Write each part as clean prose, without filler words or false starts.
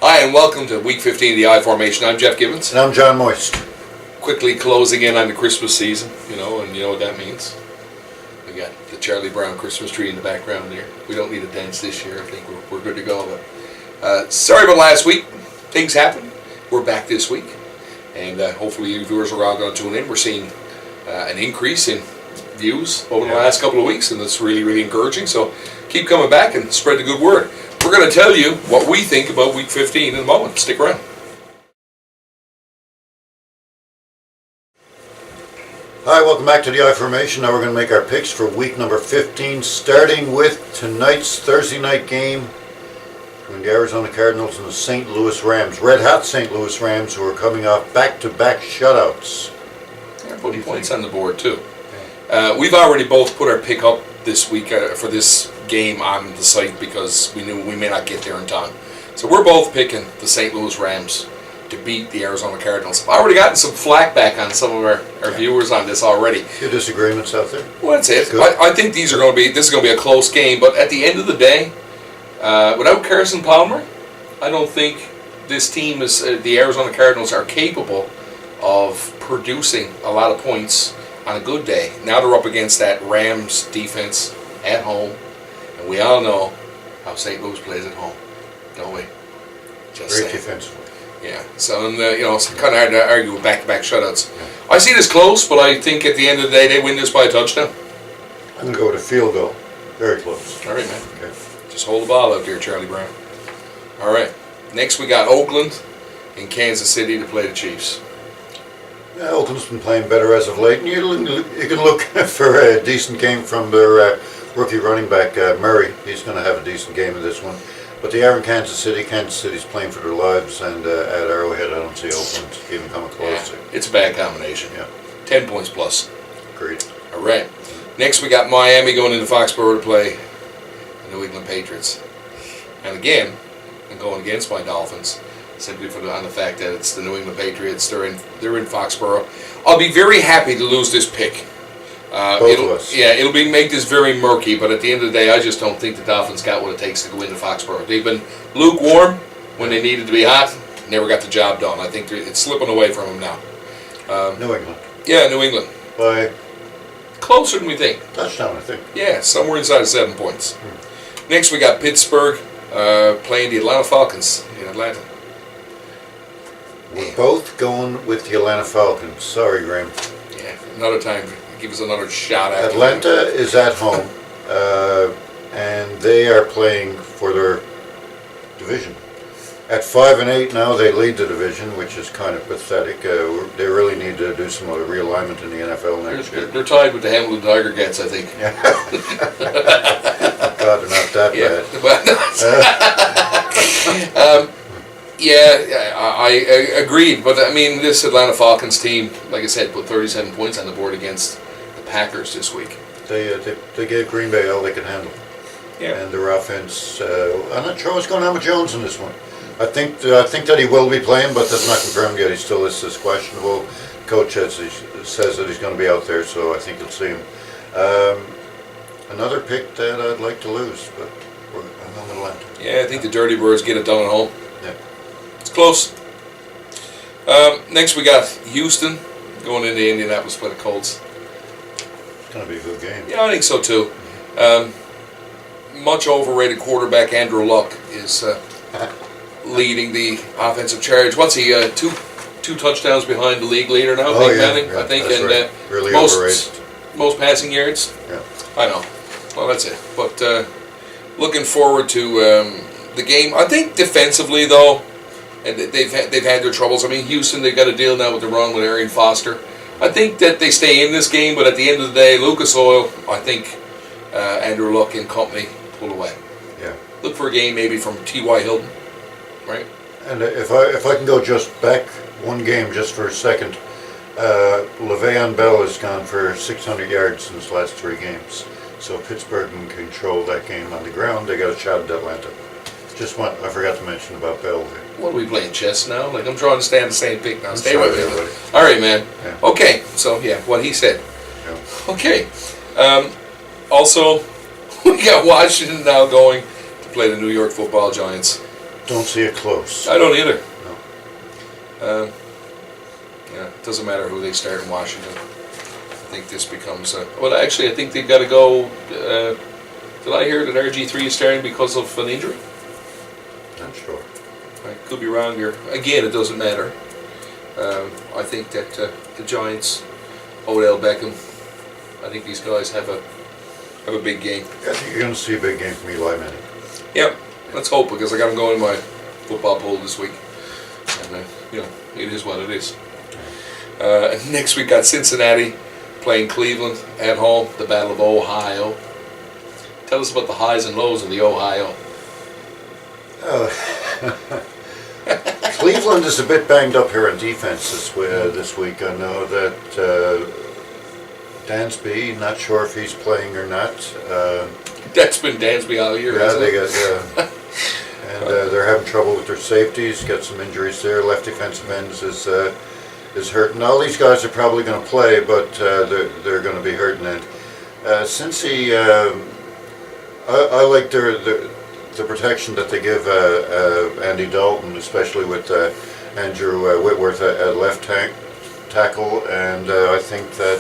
Hi, and welcome to Week 15 of the I Formation. I'm Geoff Gibbons. And I'm John Moist. Quickly closing in on the Christmas season, and you know what that means. We got the Charlie Brown Christmas tree in the background there. We don't need a dance this year. I think we're good to go. But sorry about last week. Things happened. We're back this week. And hopefully you viewers are all going to tune in. We're seeing an increase in views over the last couple of weeks, and that's really, really encouraging. So keep coming back and spread the good word. We're going to tell you what we think about Week 15 in a moment. Stick around. Hi, welcome back to the I Formation. Now we're going to make our picks for week number 15, starting with tonight's Thursday night game between the Arizona Cardinals and the St. Louis Rams. Red hot St. Louis Rams, who are coming off back-to-back shutouts. They're putting points on the board, too. We've already both put our pick up this week for this game on the site because we knew we may not get there in time. So we're both picking the St. Louis Rams to beat the Arizona Cardinals. I've already gotten some flack back on some of our viewers on this already. Few disagreements out there. Well, that's it. I think this is going to be a close game, but at the end of the day, without Carson Palmer, I don't think this team the Arizona Cardinals are capable of producing a lot of points on a good day. Now they're up against that Rams defense at home, and we all know how St. Louis plays at home, don't we? Just great defensively. Yeah, so it's kind of hard to argue with back-to-back shutouts. Yeah. I see this close, but I think at the end of the day they win this by a touchdown. I'm going to go with a field goal. Very close. All right, man. Okay. Just hold the ball out there, Charlie Brown. All right. Next we got Oakland and Kansas City to play the Chiefs. Yeah, Oakland's been playing better as of late, and you can look for a decent game from their rookie running back, Murray. He's going to have a decent game in this one. But they are in Kansas City. Kansas City's playing for their lives, and at Arrowhead, I don't see Oakland even coming close. Yeah, it's a bad combination. Yeah. 10 points plus. Agreed. All right. Next, we got Miami going into Foxborough to play the New England Patriots. And again, I'm going against my Dolphins, simply on the fact that it's the New England Patriots. They're in Foxborough. I'll be very happy to lose this pick. Both of us. Yeah, it'll make this very murky, but at the end of the day, I just don't think the Dolphins got what it takes to go into Foxborough. They've been lukewarm when they needed to be hot, never got the job done. I think it's slipping away from them now. New England. Yeah, New England. By closer than we think. Touchdown, I think. Yeah, somewhere inside of 7 points. Next, we got Pittsburgh playing the Atlanta Falcons in Atlanta. We're both going with the Atlanta Falcons. Sorry, Graham. Yeah, another time. Give us another shot at Atlanta is at home, and they are playing for their division. At 5-8 now, they lead the division, which is kind of pathetic. They really need to do some realignment in the NFL next year. They're tied with the Hamilton Tiger Cats, I think. Yeah. God, they're not that bad. Yeah, I agreed. But I mean, this Atlanta Falcons team, like I said, put 37 points on the board against the Packers this week. They gave Green Bay all they could handle. Yeah. And their offense, I'm not sure what's going on with Jones in this one. I think that he will be playing, but that's not confirmed yet. He still is questionable. Coach says that he's going to be out there, so I think you'll see him. Another pick that I'd like to lose, but I'm going with Atlanta. Yeah, I think the Dirty Birds get it done at home. Yeah. It's close. Next we got Houston going into Indianapolis to play the Colts. It's going to be a good game. Yeah, I think so too. Much overrated quarterback Andrew Luck is leading the offensive charge. What's he? Two touchdowns behind the league leader now, Manning, I think, and right. Really most passing yards. Yeah, I know. Well, that's it. But looking forward to the game. I think defensively though, and they've had their troubles. I mean, Houston, they've got to deal now with the run with Arian Foster. I think that they stay in this game, but at the end of the day, Lucas Oil, I think Andrew Luck and company pull away. Yeah. Look for a game maybe from T.Y. Hilton, right? And if I can go just back one game just for a second, Le'Veon Bell has gone for 600 yards in his last 3 games. So if Pittsburgh can control that game on the ground, they got a shot at Atlanta. Just one I forgot to mention about Bell. What are we playing, chess now? Like, I'm trying to stand the same pick now. Stay sorry, with me. everybody. All right, man. Yeah. Okay, so yeah, what he said. Yeah. Okay. Also, we got Washington now going to play the New York Football Giants. Don't see it close. I don't either. No. Yeah, it doesn't matter who they start in Washington. I think this becomes well, actually, I think they've got to go. Did I hear that RG3 is starting because of an injury? Not sure. I could be wrong here. Again, it doesn't matter. I think that the Giants, Odell Beckham, I think these guys have a big game. I think you're going to see a big game from Eli Manning. Yep, let's hope, because I got them going in my football poll this week. And, it is what it is. Next we got Cincinnati playing Cleveland at home, the Battle of Ohio. Tell us about the highs and lows of the Ohio. Cleveland is a bit banged up here on defense this week. I know that Dansby, not sure if he's playing or not. That's been Dansby all year. Yeah, they it? got. And they're having trouble with their safeties. Got some injuries there. Left defensive ends is hurting. All these guys are probably going to play, but they're going to be hurting. And Cincy, I like the protection that they give Andy Dalton, especially with Andrew Whitworth at left tackle, and I think that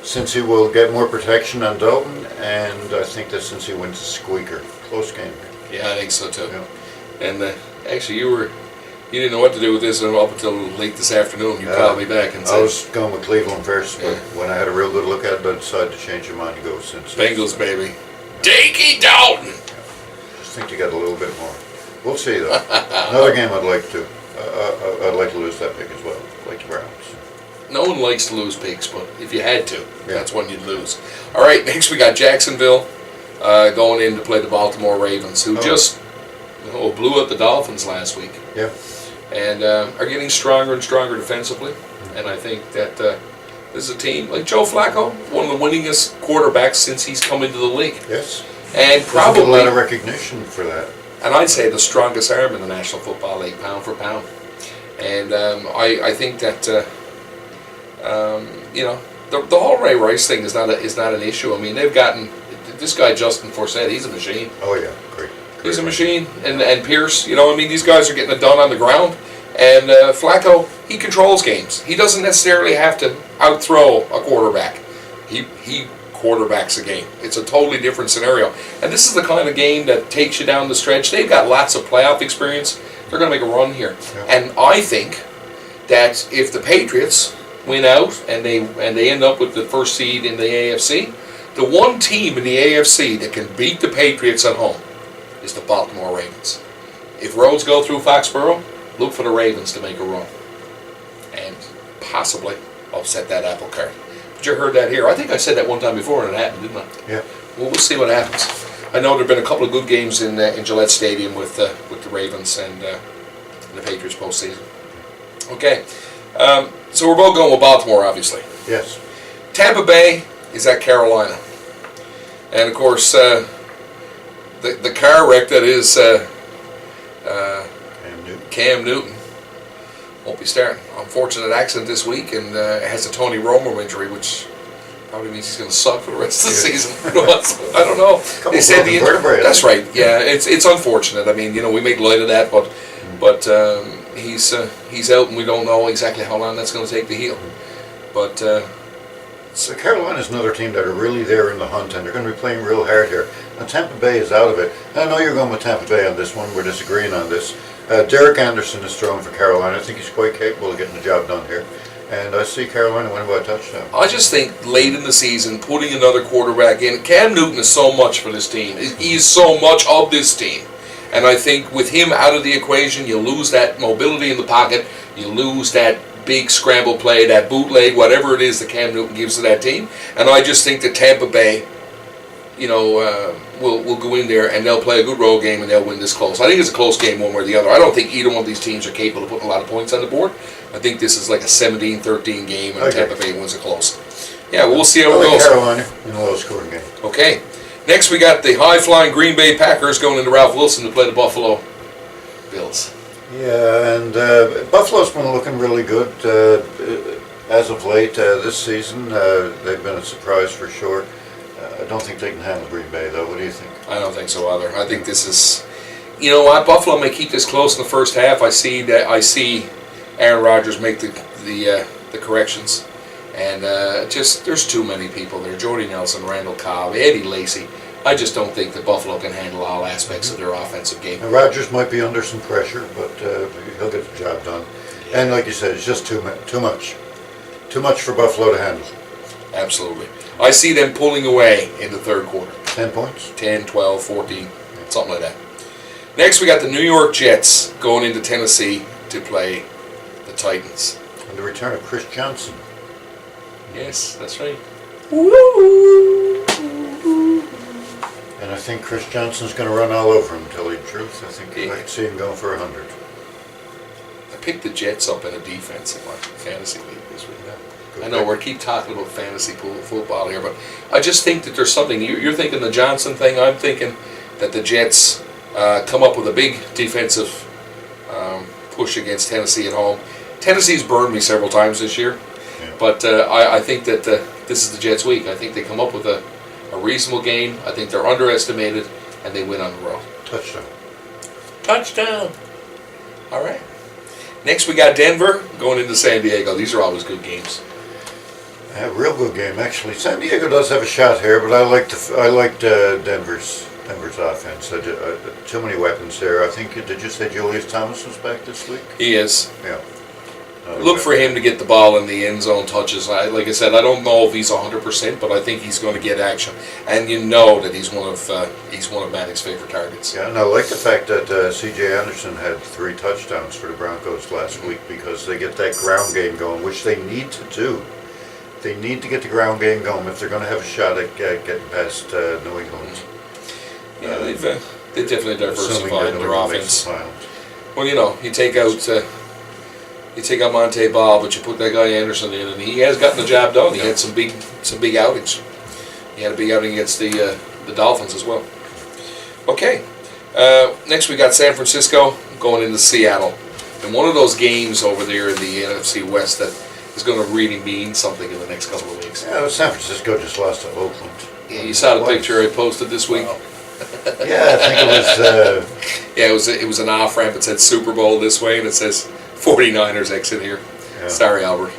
Cincy will get more protection on Dalton, and I think that Cincy wins the squeaker. Close game. Yeah, I think so too. Yeah. And actually, you didn't know what to do with this up until late this afternoon. You called me back and said I was going with Cleveland first, but when I had a real good look at it, I decided to change my mind and go with Cincy. Bengals, baby. Dinky Dalton. Just think you got a little bit more. We'll see though. Another game I'd like to. I'd like to lose that pick as well, like the Browns. No one likes to lose picks, but if you had to, that's when you'd lose. All right, next we got Jacksonville going in to play the Baltimore Ravens, who just blew out the Dolphins last week. Yeah. And are getting stronger and stronger defensively. And I think that this is a team like Joe Flacco, one of the winningest quarterbacks since he's come into the league. Yes. And probably a lot of recognition for that. And I'd say the strongest arm in the National Football League, pound for pound. And I think that the whole Ray Rice thing is not an issue. I mean, they've gotten this guy Justin Forsett. He's a machine. Oh yeah, great. He's a machine, and Pierce. These guys are getting it done on the ground. And Flacco, he controls games. He doesn't necessarily have to outthrow a quarterback. He quarterbacks a game. It's a totally different scenario. And this is the kind of game that takes you down the stretch. They've got lots of playoff experience. They're going to make a run here. Yeah. And I think that if the Patriots win out and they end up with the first seed in the AFC, the one team in the AFC that can beat the Patriots at home is the Baltimore Ravens. If roads go through Foxborough, look for the Ravens to make a run and possibly upset that apple cart. But you heard that here. I think I said that one time before and it happened, didn't I? Yeah. Well, we'll see what happens. I know there have been a couple of good games in Gillette Stadium with the Ravens and the Patriots postseason. Okay, so we're both going with Baltimore, obviously. Yes. Tampa Bay is at Carolina, and of course the car wreck that is Cam Newton won't be starting. Unfortunate accident this week, and has a Tony Romo injury, which probably means he's going to suck for the rest of the season. I don't know. They said the injury. That's right. Yeah, it's unfortunate. I mean, we make light of that, but he's out, and we don't know exactly how long that's going to take to heal. But so Carolina's another team that are really there in the hunt, and they're going to be playing real hard here. Now Tampa Bay is out of it. I know you're going with Tampa Bay on this one. We're disagreeing on this. Derek Anderson is throwing for Carolina. I think he's quite capable of getting the job done here. And I see Carolina winning by a touchdown. I just think late in the season, putting another quarterback in, Cam Newton is so much for this team. He's so much of this team. And I think with him out of the equation, you lose that mobility in the pocket. You lose that big scramble play, that bootleg, whatever it is that Cam Newton gives to that team. And I just think that Tampa Bay, will go in there and they'll play a good road game and they'll win this close. I think it's a close game one way or the other. I don't think either one of these teams are capable of putting a lot of points on the board. I think this is like a 17-13 game and Tampa Bay wins it close. Yeah, we'll see how it goes. Carolina in a low-scoring game. Okay. Next we got the high-flying Green Bay Packers going into Ralph Wilson to play the Buffalo Bills. Yeah, and Buffalo's been looking really good as of late this season. They've been a surprise for sure. I don't think they can handle Green Bay, though. What do you think? I don't think so either. I think this is, you know what, Buffalo may keep this close in the first half. I see Aaron Rodgers make the corrections, and just there's too many people there. Jordy Nelson, Randall Cobb, Eddie Lacy. I just don't think that Buffalo can handle all aspects of their offensive game. Now, Rodgers might be under some pressure, but he'll get the job done. And like you said, it's just too much for Buffalo to handle. Absolutely. I see them pulling away in the third quarter. 10 points? 10, 12, 14, something like that. Next, we got the New York Jets going into Tennessee to play the Titans. And the return of Chris Johnson. Yes, that's right. And I think Chris Johnson's going to run all over him, to tell you the truth. I think I could see him going for 100. I picked the Jets up in a defense in my fantasy league this week. I know we keep talking about fantasy football here, but I just think that there's something. You're thinking the Johnson thing. I'm thinking that the Jets come up with a big defensive push against Tennessee at home. Tennessee's burned me several times this year, but I think that this is the Jets' week. I think they come up with a reasonable game. I think they're underestimated, and they win on the road. Touchdown. All right. Next, we got Denver going into San Diego. These are always good games. A real good game, actually. San Diego does have a shot here, but I liked Denver's offense. Too many weapons there. I think, did you say Julius Thomas was back this week? He is. Yeah. Look for him to get the ball in the end zone touches. Like I said, I don't know if he's 100%, but I think he's going to get action. And you know that he's one of Manning's favorite targets. Yeah, and I like the fact that C.J. Anderson had 3 touchdowns for the Broncos last week because they get that ground game going, which they need to do. They need to get the ground game going if they're going to have a shot at getting past New England. Yeah, they've definitely diversified their offense. Well, you take out Monte Ball, but you put that guy Anderson in, and he has gotten the job done. He had some big outings. He had a big outing against the Dolphins as well. Okay, next we got San Francisco going into Seattle, and one of those games over there in the NFC West that is going to really mean something in the next couple of weeks. Yeah, San Francisco just lost to Oakland. Yeah, you saw the picture I posted this week. Wow. Yeah, I think it was. It was an off ramp. It said Super Bowl this way, and it says 49ers exit here. Yeah. Sorry, Albert,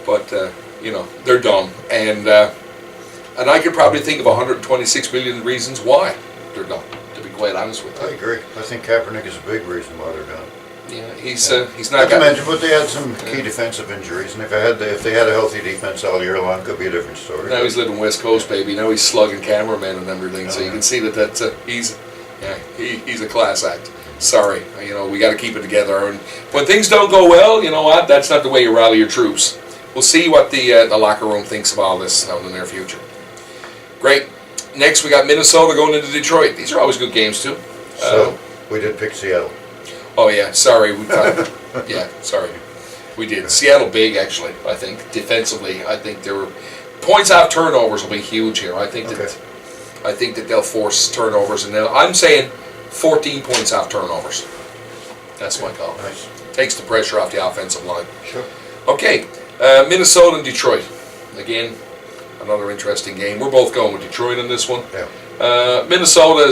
but they're dumb, and I could probably think of 126 million reasons why they're dumb. To be quite honest with you, I agree. I think Kaepernick is a big reason why they're dumb. Yeah, he's not. Not to mention, but they had some key defensive injuries, and if they had a healthy defense all year long, could be a different story. Now he's living West Coast, baby. Now he's slugging cameramen and everything, so you can see that he's a class act. Sorry, we got to keep it together. And when things don't go well, you know what? That's not the way you rally your troops. We'll see what the locker room thinks of all this in the near future. Great. Next, we got Minnesota going into Detroit. These are always good games too. So we did pick Seattle. Oh yeah, sorry. Sorry. We did. Seattle big, actually, I think. Defensively, I think there were points off turnovers will be huge here. I think that they'll force turnovers, and I'm saying 14 points off turnovers. That's my call. Nice. Takes the pressure off the offensive line. Sure. Okay, Minnesota and Detroit. Again, another interesting game. We're both going with Detroit on this one. Yeah. Minnesota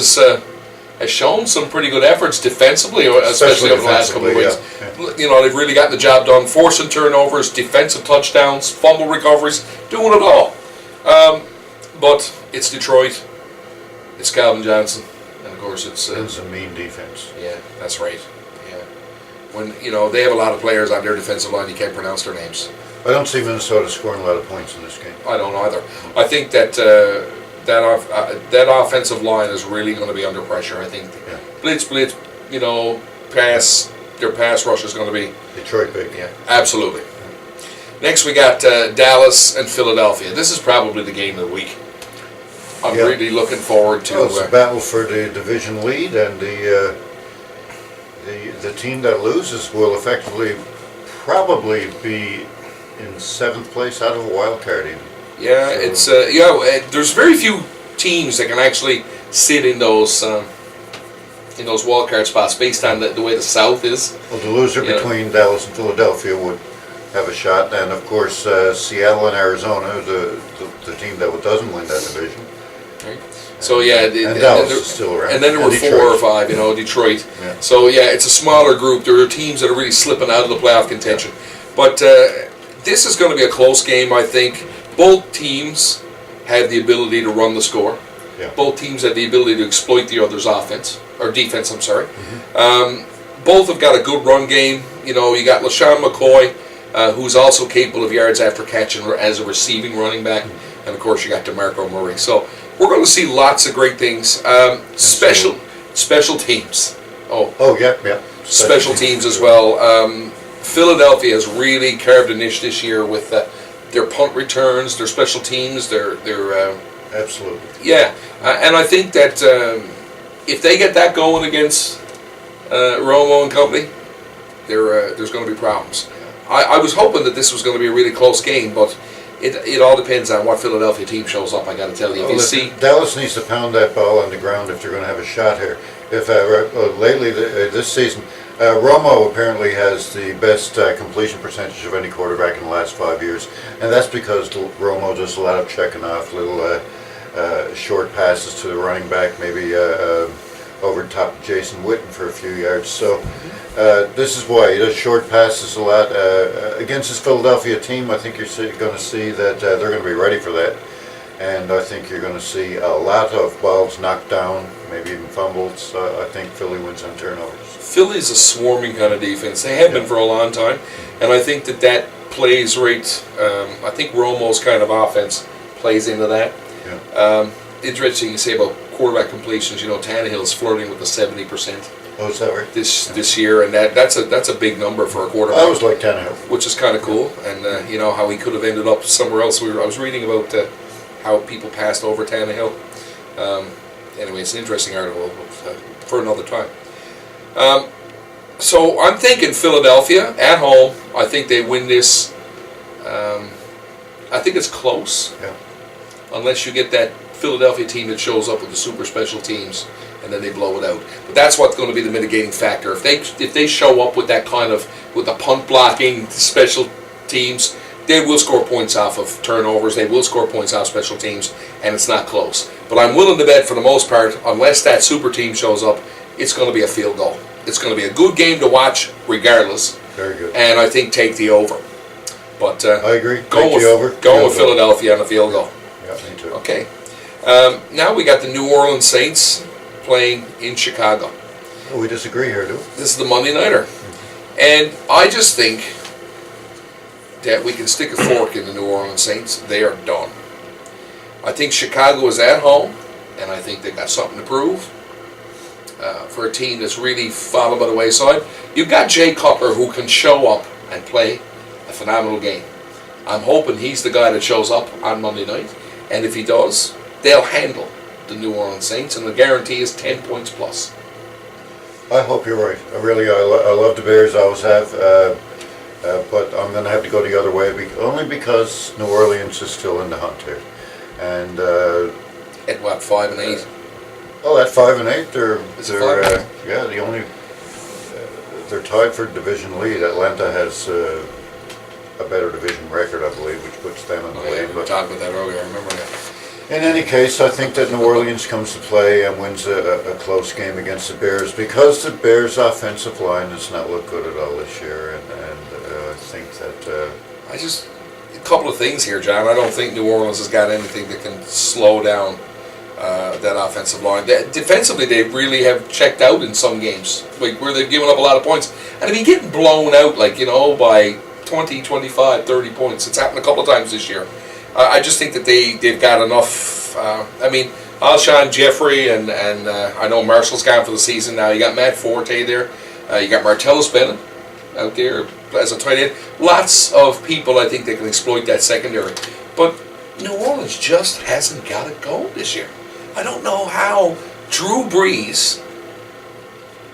has shown some pretty good efforts defensively, especially over the last couple of weeks. Yeah. They've really gotten the job done, forcing turnovers, defensive touchdowns, fumble recoveries, doing it all. But it's Detroit. It's Calvin Johnson, and of course it's a mean defense. Yeah, that's right. Yeah, when they have a lot of players on their defensive line, you can't pronounce their names. I don't see Minnesota scoring a lot of points in this game. I don't either. I think that that offensive line is really going to be under pressure. I think blitz, pass. Their pass rush is going to be Detroit big. Yeah, absolutely. Next we got Dallas and Philadelphia. This is probably the game of the week. I'm really looking forward to. Well, it's a battle for the division lead, and the team that loses will effectively probably be in 7th place out of a wild card even. Yeah, so, it's there's very few teams that can actually sit in those wild card spots based on the way the South is. Well, the loser between Dallas and Philadelphia would have a shot, and of course Seattle and Arizona, the team that doesn't win that division. Right. So and Dallas is still around. And then there were Detroit. 4 or 5, Detroit. Yeah. So it's a smaller group. There are teams that are really slipping out of the playoff contention. But this is going to be a close game, I think. Both teams have the ability to run the score. Yeah. Both teams have the ability to exploit the other's defense. I'm sorry. Mm-hmm. Both have got a good run game. You got LaShawn McCoy, who's also capable of yards after catch as a receiving running back, and of course you got DeMarco Murray. So we're going to see lots of great things. Special teams. Yeah. Special teams as well. Philadelphia has really carved a niche this year with their punt returns, their special teams, their absolutely. Yeah, and I think that if they get that going against Romo and company, there's going to be problems. I was hoping that this was going to be a really close game, but it all depends on what Philadelphia team shows up. I got to tell you, Dallas needs to pound that ball on the ground if they're going to have a shot here. If lately this season, Romo apparently has the best completion percentage of any quarterback in the last 5 years, and that's because Romo does a lot of checking off, little short passes to the running back, maybe over the top of Jason Witten for a few yards. So this is why he does short passes a lot. Against his Philadelphia team, I think you're going to see that they're going to be ready for that. And I think you're going to see a lot of balls knocked down, maybe even fumbled. So I think Philly wins on turnovers. Philly's a swarming kind of defense. They have been for a long time. And I think that plays right. I think Romo's kind of offense plays into that. Yeah. Interesting you say about quarterback completions. Tannehill's flirting with the 70%. Oh, is that right? This year, and that's a big number for a quarterback. I was like Tannehill, which is kind of cool, and how he could have ended up somewhere else. I was reading about how people passed over Tannehill. Anyway, it's an interesting article for another time. So I'm thinking Philadelphia at home. I think they win this. I think it's close. Yeah. Unless you get that Philadelphia team that shows up with the super special teams and then they blow it out. But that's what's going to be the mitigating factor. If they show up with that kind of with the punt blocking special teams, they will score points off of turnovers. They will score points off special teams, and it's not close. But I'm willing to bet for the most part, unless that super team shows up, it's going to be a field goal. It's going to be a good game to watch regardless. Very good. And I think take the over. But I agree. Going with Philadelphia on a field goal. Yeah, me too. Okay. Now we got the New Orleans Saints playing in Chicago. Oh, we disagree here, do we? This is the Monday Nighter. And I just think that we can stick a fork in the New Orleans Saints. They are done. I think Chicago is at home, and I think they got something to prove for a team that's really fallen by the wayside. You've got Jay Cutler who can show up and play a phenomenal game. I'm hoping he's the guy that shows up on Monday night, and if he does, they'll handle the New Orleans Saints, and the guarantee is 10 points plus. I hope you're right. I love the Bears, I always have, but I'm going to have to go the other way, only because New Orleans is still in the hunt here. And at what, 5-8? Well, at 5-8, they're the only they're tied for division lead. Atlanta has a better division record, I believe, which puts them in the lead. We talked about that earlier. I remember that. In any case, I think that New Orleans comes to play and wins a close game against the Bears because the Bears' offensive line does not look good at all this year, and I think that. A couple of things here, John. I don't think New Orleans has got anything that can slow down that offensive line. Defensively, they really have checked out in some games, like where they've given up a lot of points. And I mean, getting blown out, by 20, 25, 30 points. It's happened a couple of times this year. I just think that they've got enough. Alshon Jeffrey and I know Marshall's gone for the season now. You got Matt Forte there. You got Martellus Bennett out there as a tight end. Lots of people, I think, that can exploit that secondary. But New Orleans just hasn't got it going this year. I don't know how Drew Brees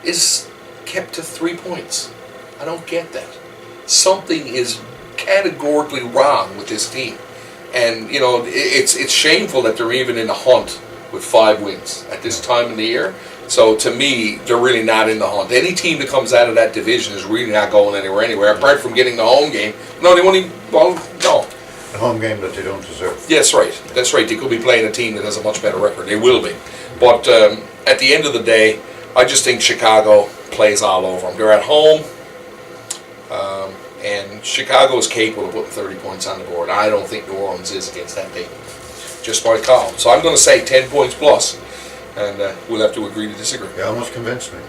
is kept to 3 points. I don't get that. Something is categorically wrong with this team. And, you know, it's shameful that they're even in the hunt with 5 wins at this time of the year. So, to me, they're really not in the hunt. Any team that comes out of that division is really not going anywhere, apart from getting the home game. No, they won't even, well, no. The home game that they don't deserve. Yes, right. That's right. They could be playing a team that has a much better record. They will be. But at the end of the day, I just think Chicago plays all over them. They're at home. And Chicago is capable of putting 30 points on the board. I don't think New Orleans is against that team. Just my call. So I'm going to say 10 points plus, and we'll have to agree to disagree. You almost convinced me.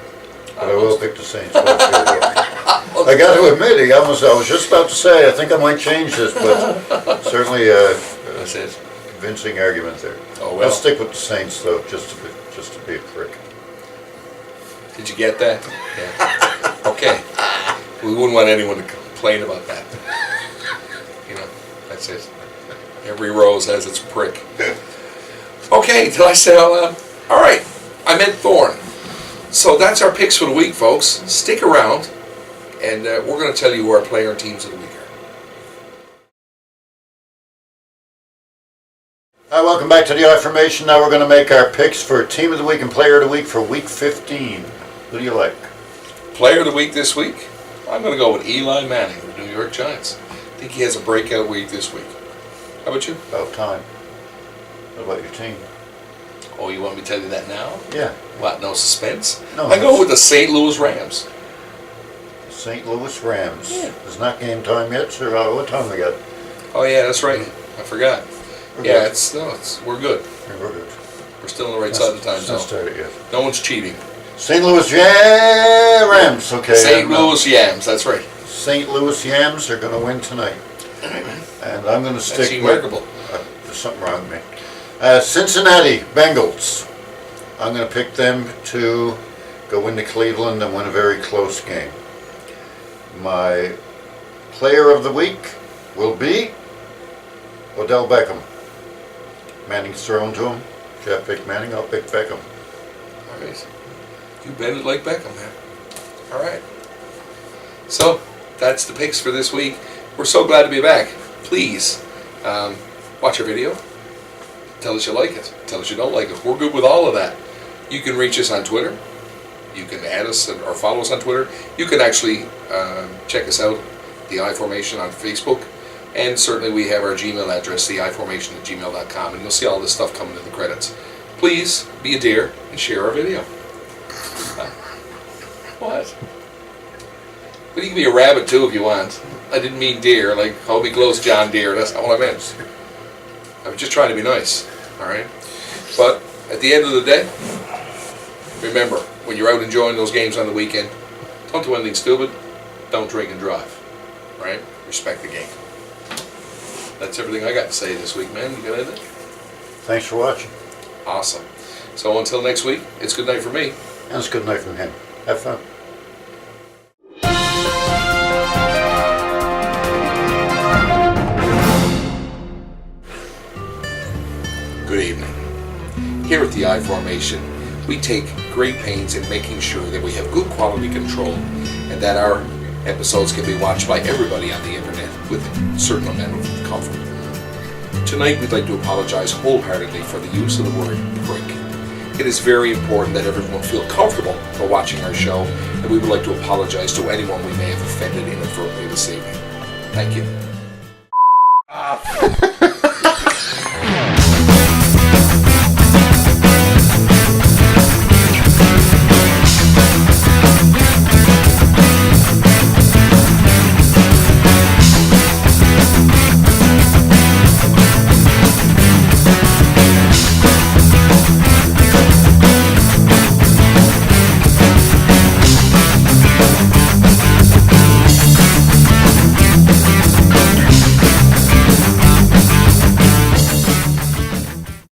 But I will pick the Saints. I got to admit, I was just about to say, I think I might change this, but certainly that's it. Convincing argument there. Oh, well. I'll stick with the Saints, though, just to be a prick. Did you get that? Yeah. Okay. We wouldn't want anyone to complain about that. You know, that's it. Every rose has its prick. Okay, did I say all that? All right, I meant Thorn. So that's our picks for the week, folks. Stick around, and we're going to tell you who our player and teams of the week are. Hi, welcome back to the I-Formation. Now we're going to make our picks for Team of the Week and Player of the Week for Week 15. Who do you like? Player of the Week this week? I'm going to go with Eli Manning of the New York Giants. I think he has a breakout week this week. How about you? About time. What about your team? Oh, you want me to tell you that now? Yeah. What, no suspense? No. I go with the St. Louis Rams. St. Louis Rams. Yeah. It's not game time yet, sir. What time we got? Oh, yeah, that's right. I forgot. We're Yeah, good. we're good. We're good. We're still on the right side of the time It's not zone. started yet. No one's cheating. St. Louis Rams. Okay. St. Louis Yams, that's right. St. Louis Yams are going to win tonight. All right, man. And I'm going to That's stick remarkable. with... there's something wrong with me. Cincinnati Bengals. I'm going to pick them to go into Cleveland and win a very close game. My player of the week will be Odell Beckham. Manning's thrown to him. Jeff picked Manning, I'll pick Beckham. All right. You bend it like Beckham, man. All right. So, that's the picks for this week. We're so glad to be back. Please, watch our video. Tell us you like it. Tell us you don't like it. We're good with all of that. You can reach us on Twitter. You can add us or follow us on Twitter. You can actually check us out, the I-Formation on Facebook. And certainly we have our Gmail address, theiformation@gmail.com. And you'll see all this stuff coming in the credits. Please be a dear and share our video. What? But you can be a rabbit too if you want. I didn't mean deer, like hold me close, John Deere. That's not what I meant. I was just trying to be nice, all right? But at the end of the day, remember, when you're out enjoying those games on the weekend, don't do anything stupid. Don't drink and drive, right? Respect the game. That's everything I got to say this week, man. You got anything? Thanks for watching. Awesome. So until next week, it's good night for me. And it's good night from him. Have fun. Good evening. Here at the I-Formation, we take great pains in making sure that we have good quality control and that our episodes can be watched by everybody on the internet with a certain amount of comfort. Tonight we'd like to apologize wholeheartedly for the use of the word prick. It is very important that everyone feel comfortable for watching our show, and we would like to apologize to anyone we may have offended inadvertently this evening. Thank you.